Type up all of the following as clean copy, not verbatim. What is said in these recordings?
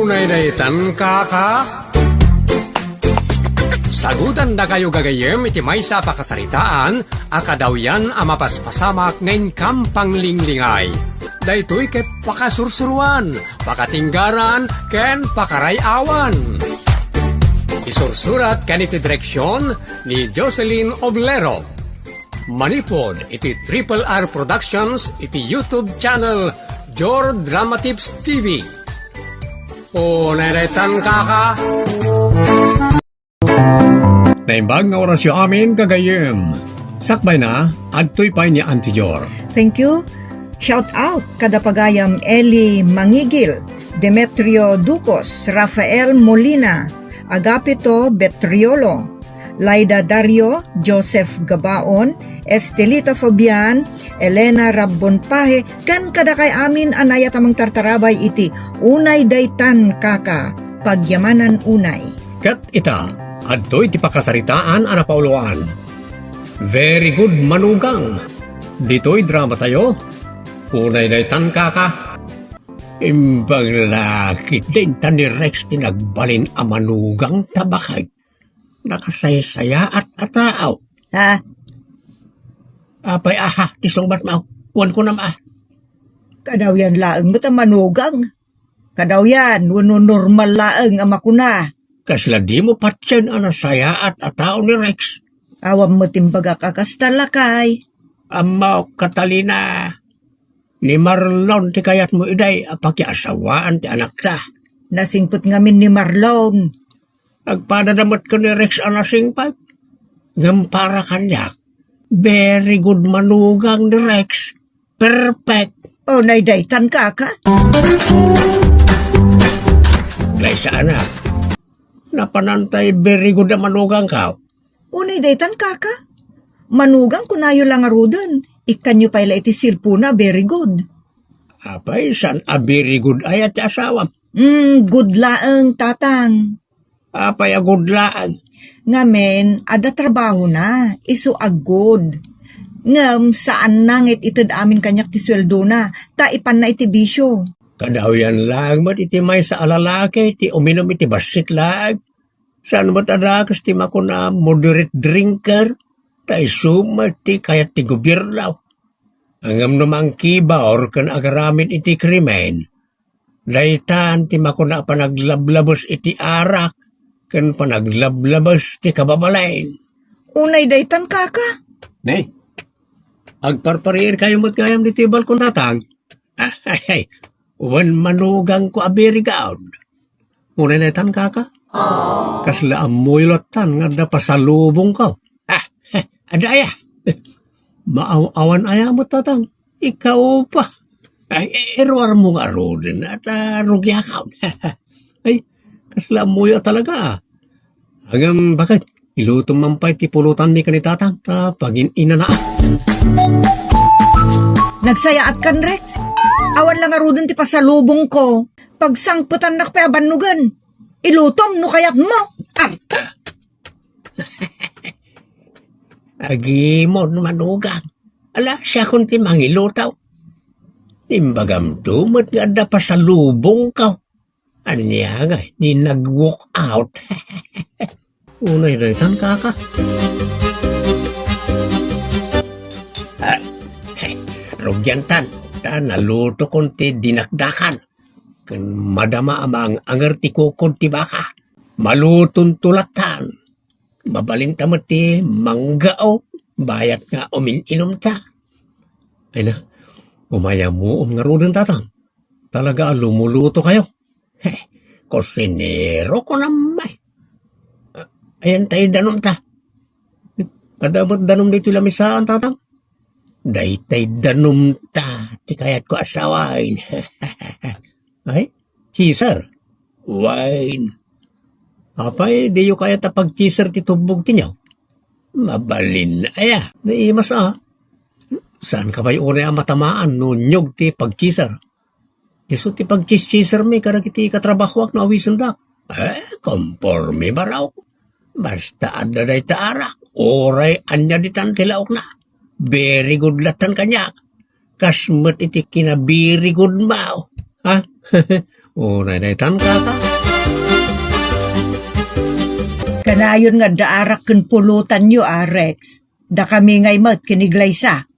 Unay daytan kaka. Sagutan na kayo gagayem iti may sa pakasaritaan, akadaw yan amapaspasamak ngayon kampang linglingay. Daytoy ket pakasursuruan, pakatinggaran, ken pakarayawan. Isursurat kaniti direksyon ni Jocelyn Oblero. Manipod iti Triple R Productions iti YouTube channel Jor Drama Tips TV. O naretan kaka. Naimbag nga orasyo amin kagayem. Sakbay na, agtoy pay ni Auntie Jor. Thank you. Shout out kada pagayam Eli Mangigil, Demetrio Ducos, Rafael Molina, Agapito Betriolo, Laida Dario, Joseph Gabaon, Estelita Fabian, Elena Rabbonpahe, kan kada kay amin anaya tamang tartarabay iti unay daytan kaka, pagyamanan unay. Kat ita, adtoy ti pakasaritaan ana pauluan. Very good manugang. Dito'y drama tayo. Unay daytan kaka. Imbang lakit din ta ni Rex tinagbalin a manugang tabakay. Nakasaysaya at ataaw. Ha? Apay aha, tisong bat mau. Wan ko nam ah. Kadaw yan laeng mo ta manugang. Kadaw yan, wano normal laeng ama ko na. Kasla di mo patsyan anasaya at atao ni Rex. Awam mo timbaga kakastalakay. Amaw Catalina. Ni Marlon ti kayat mo iday apakyaasawaan ti anak ta. Nasingpot ngamin ni Marlon. Agpadadamot ko ni Rex anasing pipe. Ngampara kanyak. Very good manugang ni Rex. Perfect. O naydaytan kaka. Lay sa anak. Napanantay very good na manugang ka. Unay daytan kaka. Manugang kunayo lang arudon. Ikanyo pala iti silpuna, very good. Apay, san a very good ay at asawam. Good laeng tatang. Apay, a good laan. Ngamen, ada trabaho na, iso agod. Ngam, saan nangit itid amin kanyak ti sweldo na, taipan na iti bisyo. Kadaw yan lang, mat iti may sa alalaki, ti uminom iti basit lag. Saan mat adakas ti mako na moderate drinker, tay sumat ti kayat ti gobiernaw. Angam namang kibaor kan agaramit iti krimen. Daytan ti mako na panaglablabos iti arak, kan panaglablabos ti kababalain. Unay daytan kaka. Nay, agparparir kayo mo't kayam di tibal kong tatang. Ay, uwan manugang ko abirigaon. Unay daytan kaka. Kasla amoy lotan nga da pasalubong ko. Adaya. Maaw-awan aya mo tatang. Ikaw pa. Ay, erwar mo nga rodin at rugyakaw. Ay, kasla amoy talaga. Hanggang bakit? Ilutong mampay ti pulutan ni kanitatang pagin inanaa. Nagsayaat kan, Rex. Awan lang arudon ti pasalubong ko. Pagsangputan na kapayabanugan. Ilutong no kayat mo. Agimon manugang. Ala, siya kung ti mangilutaw. Imbagam dumot nga da pasalubong ka. Ano niya nga, ni nag-walk out. Unay daytan kaka. Rugyantan, naluto kon ti dinakdakan. Kan madama amang anger ti kukod ti baka. Malutong tulatan. Mabalin tamat ti manggao. Bayat nga uminom ta. Ay na, umaya mo nga rodin tatang. Talaga lumuluto kayo. Kosinero ko naman. Ayan tayo danom ta. Kadamot danom dito lamisaan tatang. Daytay danom ta. Ti kayat ko asawain. Ay, cheeser. Wine. Apay, di yung kaya tapag cheeser ti tubog ti nyaw. Mabalin aya. Naimas Saan ka ba'y unay ang matamaan no nyog ti pag-cheeser? Iso ti pag-cheeser may karagiti katrabahwak na awisan da. Conforme baraw. Basta ada day taarak. Oray anya ditan tilaok na. Very good latan kanya. Kasmet iti kinabiri good mao. Ha? Unay daytan kaka. Kanayon nga daarak ken pulutan nyo, Rex. Da kami ngay mat kiniglaysa.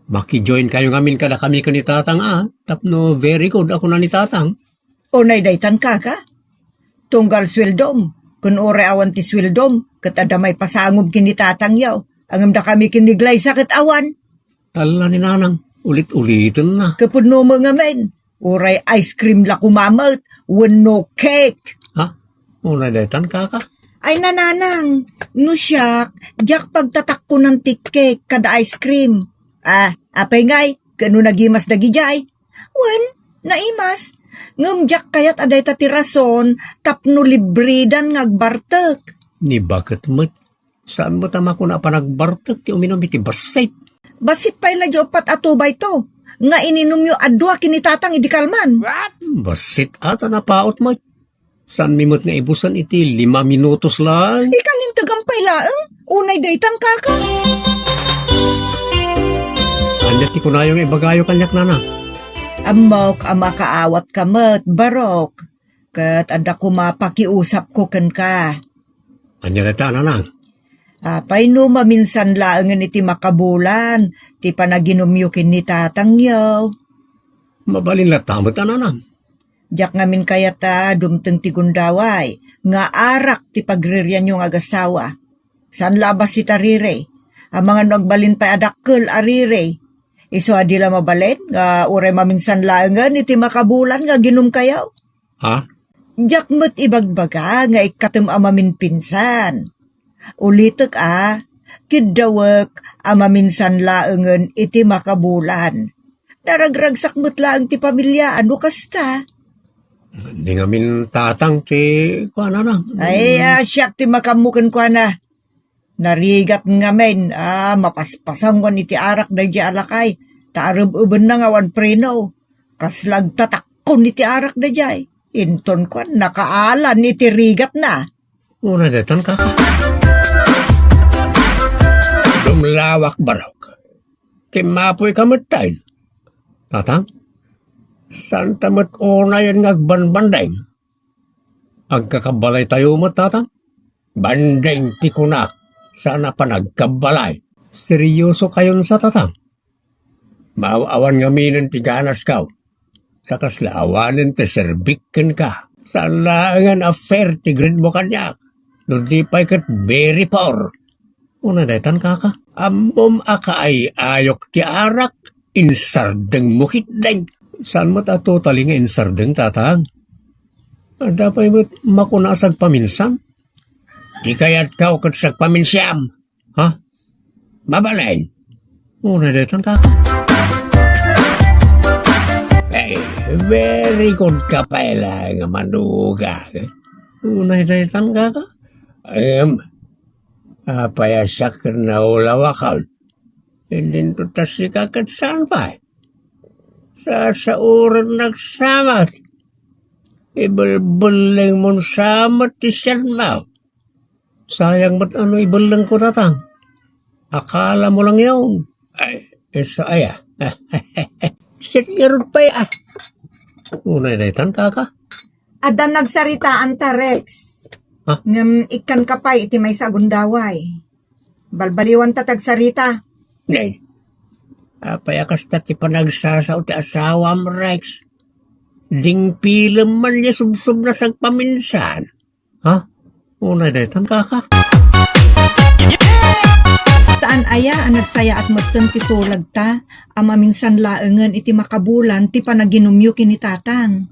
Maki-join kayo ngamin kada kami ka ni tatang Tapno very good ako na ni tatang. Unay daytan kaka. Tunggal sweldom. Kun ore awan ti sweldom, ket ada may pasangob kinitatang yaw. Angam da kami kiniglaysa ket awan. Tala ni nanang, ulit-ulitin na. Kapuno mo nga men. Uray ice cream la kumamot. Wano cake. Ha? Unay daytan kaka. Ay nananang. No siyak. Diyak pagtatak ko ng cake kada ice cream. Apay ngay. Gano nagimas dagijay. Wen, naimas. Ngumjak kayat aday tatirason. Tapno libridan ngagbartek. Ni bakit mo't? Saan mo tama ko na pa nagbartek ti uminom iti basit? Basit pa'y la pat atubay to. Nga ininom yung adwa kinitatang idikalman. Basit ata na paot mo't. Saan mimot nga ibusan iti 5 minutos lang? Ikalintagang pa'y laeng. Unay daytan kaka. Andiat ti kunayong ibagayo kanyak nana. Amok ama kaawat kamet barok. Kat ada kumapakiusap ko ken ka. Anya reta nanang. Apay no maminsan laengan iti makabulan. Ti panaginumyukin ni tatang yaw. Mabalin la tamot nanang. Diyak ngamin kayata dumteng ti gundaway. Nga arak ti pagriryan yung agasawa. San labas si tarire. Ang mga nagbalin pa adakkel arire. Iso adila mabalin nga ure maminsan laengan iti makabulan nga ginum kayaw. Ha? Diyak mo't ibagbaga nga ikatem amamin pinsan. Ulitek kidawek amaminsan laengan iti makabulan. Naragragsak mo't laeng ti pamilya, ano kasta? Di ngamin tatang ti kuha nanang. Ay, siyak ti makamuken kwa na. Narigat ngamin, mapaspasang wan iti arak da di alakay. Taarab-uban na nga wan preno. Kaslag tatakon iti arak da di. Inton kwa, nakaalan iti rigat na. Una datan kaka. Dumlawak barok. Kimapoy kamatay. Tatang? Saan tamat unayan ngagbanbanday? Agkakabalay tayo mo, tatang? Banday ti kunak. Sana pa nagkabalay. Seryoso kayon sa tatang? Maawan nga minin ti ganas kaw. Sa kaslawanin ti serbikin ka. Sa langan affair ti grid mo kanyak. Nundi pa'y kat very poor. Una daytan kaka. Amom akaay ayok ti arak. Insardeng mukit deng. Saan mo tato talinga insardeng tatang? Adapay mo't makunasag paminsan? Di kayat kao kat sag paminsyam. Ha? Mabalay. Una daytan kaka. Ay, very good ka pala nga manuga. Una daytan kaka. Payasak na ulawakal. Hindi to tasli kakat saan pa. Sa uran nagsamat. Ibulbuling mong samat ti siyan mo. Sayang ba't ano ibulang ko tatang? Akala mo lang yun. Ay, isa aya. Sit yarod pa ya. Unay daytan kaka. Ada nagsaritaan ta, Rex. Ha? Ngam ikan kapay iti may sagundaway. Balbaliwan ta tagsarita. Nay, payakas ta ti panagsasaw ti asawam Rex. Ding pilem man niya subsub na sagpaminsan. Ha? Unay daytan kaka. Saan aya ang nagsaya at magtun ti tulag ta, amaminsan laengan iti makabulan ti panaginumyo kini tatang.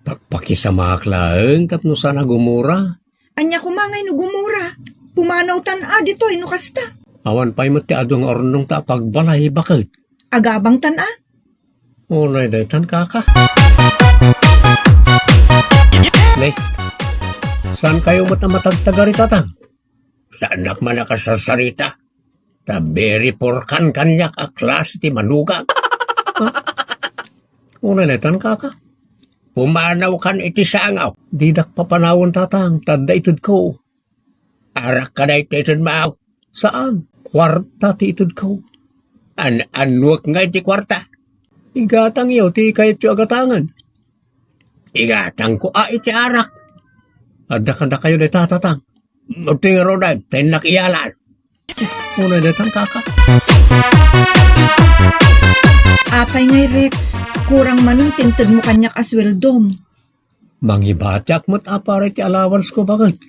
Pakisama klaeng tapno sana gumura. Anya kumangay no gumura. Pumanaw tan dito ino kasta. Awan pa'y mati adong ornong ta pagbalay bakit? Agabang tan Unay daytan kaka. Nay, saan kayo matamatagtagari tatang? Saan nakman nakasasarita? Taberi porkan kanyak aklas ti manuga. Unay daytan kaka. Pumanaw kan iti sangaw. Didak papanawon tatang, tadda itid ko. Arak ka na itid maaw. Saan? Kwarta ti itid ko. Anuak nga iti kwarta. Igatang iyo, ti kayat yung agatangan. igatang ko iti arak. Ada kayo day tatatang. Muting rodan, tayo nakiyalan. Una datang kaka. Apay ngay Rex, kurang manong tinted mo kanyak asweldom. Mangibatyak mo't apare ti allowance ko bakit?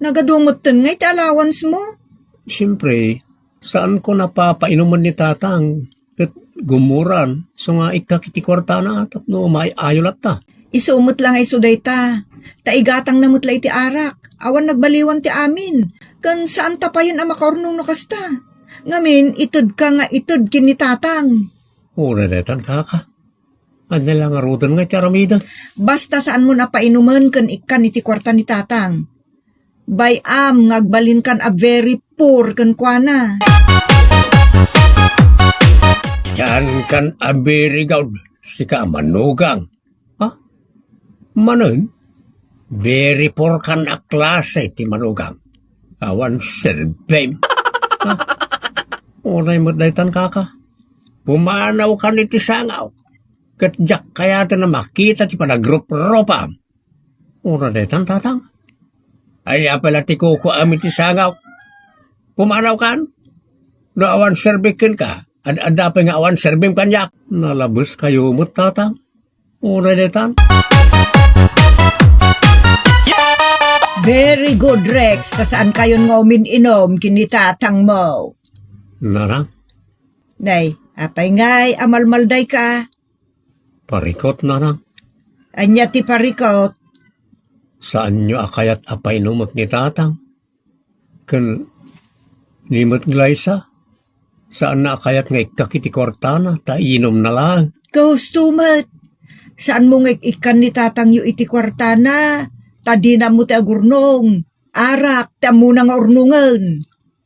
Nagadumot ngay ti allowance mo. Siyempre, saan ko napapainuman ni tatang? Kat gumuran, so nga ikakiti kwarta na tapno may ayulat ta. Isumot lang ay suday ta. Taigatang namutla iti arak. Awan nagbaliwan ti amin. Kan saan ta pa yun ang makaurnong nakasta. Ngamin, itod ka nga itod kinitatang. Una netan kaka. Anya lang arutan nga charamida. Basta saan mo napainuman kan ikan iti kwarta ni tatang. Bayam ngagbalin kan a very poor kan kuana. Yan kan abirigaw sika manugang. Ha? Manon? Very poor kan a klase ti manugang. Awan serbem. Ha? Unay mo daytan kaka. Pumanaw ka ni ti sangaw. Katjak kaya ta na makita ti panagrup-ropa. Una daytan tatang. Ay pala ti kuko amin ti sangaw. Pumanaw kan? No awan serbikin ka. Ada pa nga awan serbim kanyak. Nalabos kayo mo tatang. Una daytan. Very good, Rex. Tasaan kayon nga umin-inom kinitatang mo. Narang, Nay, apay ngay, amalmalday ka. parikot narang. Anya ti parikot. Saan nyo akayat apay numot ni tatang? Kan limot glaysa? Saan na akayat nga ikakiti kortana? Ta inom na lang. Kaustumat. Saan mo nga ikan ni tatang yu iti kwartana? Tadi na mo ti agurnong. Arak, ti amo na nga urnungan.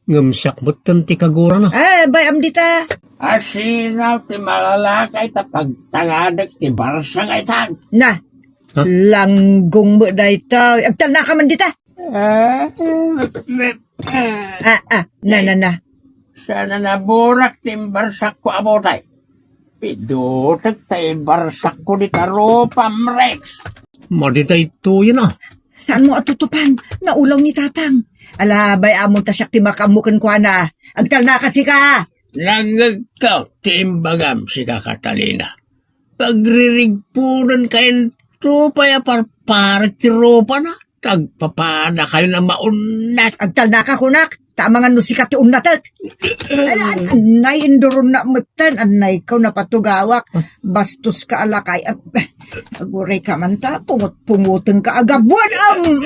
Ngamsyak mo't ti kagura na. Bayam dita. Asinaw ti malalakay ta pagtangadag ti barsang ay tag. Na, Huh? langgong mo da ito. Agtal na ka man dita. Na. Sana naburak ti barsak ko abotay. Pidutak ti barsak ko di taropam Rex. Maditay ito yun ah. Saan mo atutupan? Naulaw ni tatang. Alabay amon ta siya ti makamukan kwa na. Agtal na kasi ka. Nangagkaw ti imbagam si Kakatalina. Pagririgpunan kayo tupay parparat ti ropa na. Tagpapada kayo na maunat. Agtal na ka kunak. Tama nga no si kati unatat. Anay induron na mutan. Anay ikaw na patugawak. Bastos ka alakay. Aguray ka man ta. Pungot-punguteng ka agabuan. Tatang.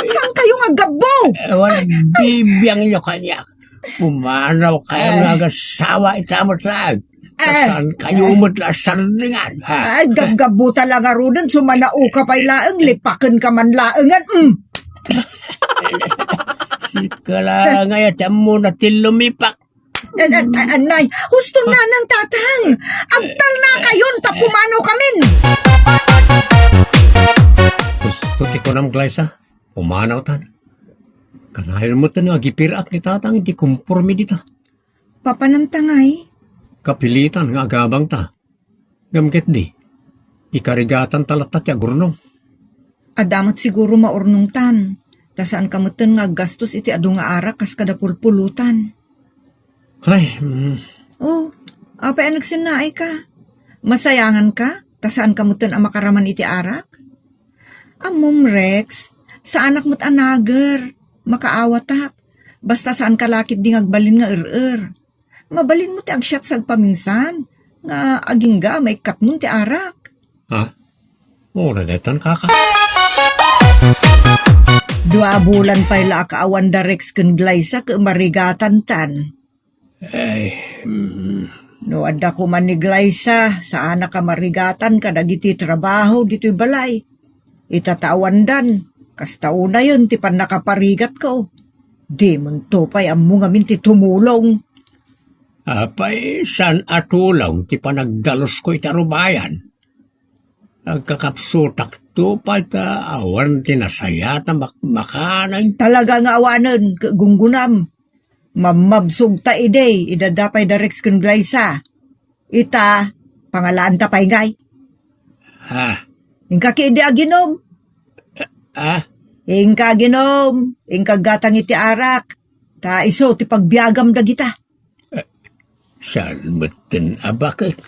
Saan kayo nga gabo? Ewan, bibiyang nyo kanya. Pumanaw kayo nga gasawa itamot lang. Saan kayo umutla sardingan, ha? Ay, gagabo talaga rudan. Sumanao ka pa'y laeng. Lipakan ka man laengan. Sikala ngayon, tiyan mo na tilumipak. Anay, husto na ng tatang. Agtal na kayon, tapumanaw kamin. Gusto ti ko nam glaysa. Pumanaw tan. Kanayon mo tan nga gipirak ni tatang, hindi kumpormi dita. Papanantangay. Kapilitan nga agabang ta. Gamget di. Ikarigatan talatat ya gurnong. Adamat siguro maurnong tan. Tasaan kamutan nga gastos iti adu nga arak kas kada pulpulutan. Ay, Oh, apa ang nagsinaay ka? Masayangan ka? Tasaan kamutan ang makaraman iti arak? Amom Rex, sa anak mo't anager, makaawatak. Basta saan kalakit di ngagbalin nga Mabalin mo ti agsyat sag paminsan, nga aging ga may katnon ti arak. ha? Mura netan kaka. 2 bulan pa'y lakaawan da Rex ken Glyza ke marigatan tan. Ay, No adda ko man ni Glyza, sa anak ka marigatan kadagiti trabaho dito'y balay. Itatawan dan, kastao na yun ti pan nakaparigat ko. Di mon to pa'y ammo ngamin ti tumulong. apay san atulong ti panagdalos ko itarubayan. Agkakapsutak to pa ta awan tinasaya ta makanan. Talaga nga awanan, gunggunam. Mamabsog ta ide, idadapay da Rex ken Glyza. Ita, pangalaan ta pay ngay. Ha? Ingka kidi aginom. Ah? Ingka ginom. Ingka gatang iti arak. Ta iso ti pagbiagam dagita. Saan matan abakit?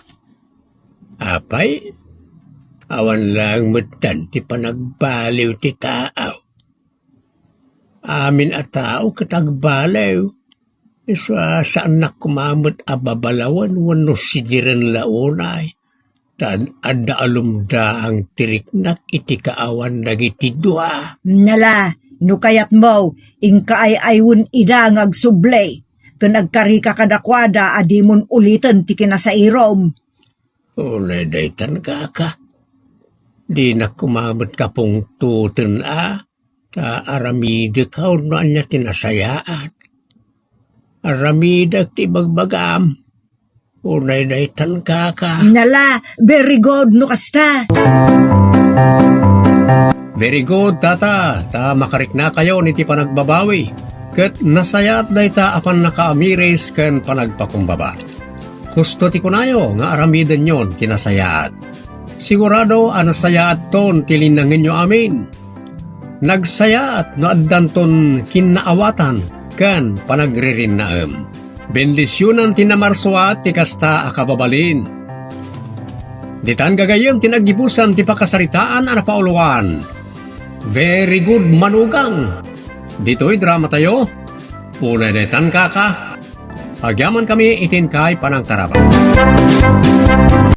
Apay? Awan lang matan ti panagbaliw ti tao. Amin a tao katagbaliw. Saan na kumamot ababalawan wano sidiran launay. Tan ada alumda ang tiriknak iti kaawan dagiti dua. Nala, no kayat mo, ingka ay aywun ida ngagsublay. Kung nagkarika kadakwada, adimon ulitan ti kinasairom. Unay daytan ka. Di na kumamot ka pong tutun ta aramida ka no anya tinasayaat. Aramida ti bagbagam. Unay daytan ka. Nala, very good no kasta. Very good, tata. Ta makarik na kayo niti panagbabawi. Ket nasayat dayta apan nakaamires ken panagpakumbaba. Husto ti kunayo nga aramidan yon kinasayaat. Sigurado anasayaat ton tilinangin nyo amin. Nagsayaat no addanton kinaawatan ken panagririnnaem. Bendisyonan tinamarsuat ti kasta akababalin. Ditan gagayem tinagibusan ti pakasaritaan ana pauluan. Very good manugang. Dito'y drama tayo. Unay detan kaka. Agyaman kami itin kay panang tarapa.